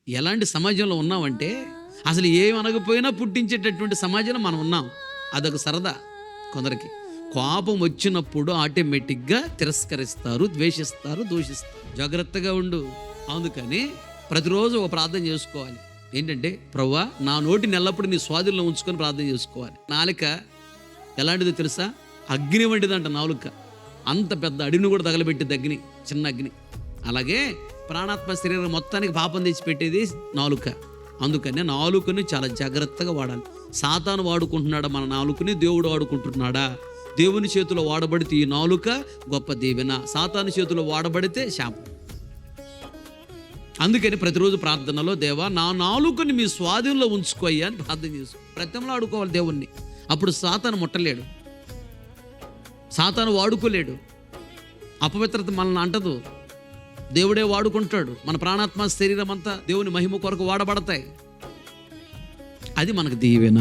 ఎలాంటి సమాజంలో ఉన్నామంటే అసలు ఏం అనకపోయినా పుట్టించేటటువంటి సమాజంలో మనం ఉన్నాం. అదొక సరదా కొందరికి. కోపం వచ్చినప్పుడు ఆటోమేటిక్గా తిరస్కరిస్తారు, ద్వేషిస్తారు, దూషిస్తారు. జాగ్రత్తగా ఉండు. అందుకని ప్రతిరోజు ఒక ప్రార్థన చేసుకోవాలి. ఏంటంటే, ప్రభువా నా నోటిని ఎల్లప్పుడూ నీ స్వాధీనంలో ఉంచుకొని ప్రార్థన చేసుకోవాలి. నాలుక ఎలాంటిదో తెలుసా? అగ్ని వంటిదంట నాలుక. అంత పెద్ద అడిని కూడా తగలబెట్టేది అగ్ని, చిన్న అగ్ని. అలాగే ప్రాణాత్మ శరీరం మొత్తానికి పాపం తెచ్చిపెట్టేది నాలుక. అందుకనే నాలుకని చాలా జాగ్రత్తగా వాడాలి. సాతాను వాడుకుంటున్నాడా మన నాలుకని? దేవుడు వాడుకుంటున్నాడా? దేవుని చేతిలో వాడబడితే ఈ నాలుక గొప్ప దీవెన, సాతాను చేతిలో వాడబడితే శాపం. అందుకని ప్రతిరోజు ప్రార్థనలో, దేవా నా నాలుకని మీ స్వాధీనంలో ఉంచుకోయ్యా అని ప్రార్థన చేసుకో. ప్రతిమలో ఆడుకోవాలి దేవుణ్ణి. అప్పుడు సాతాను ముట్టలేడు, సాతాను వాడుకోలేడు. అపవిత్రత మనల్ని అంటదు, దేవుడే వాడుకుంటాడు. మన ప్రాణాత్మ శరీరం అంతా దేవుని మహిమ కొరకు వాడబడతాయి. అది మనకు దీవెన.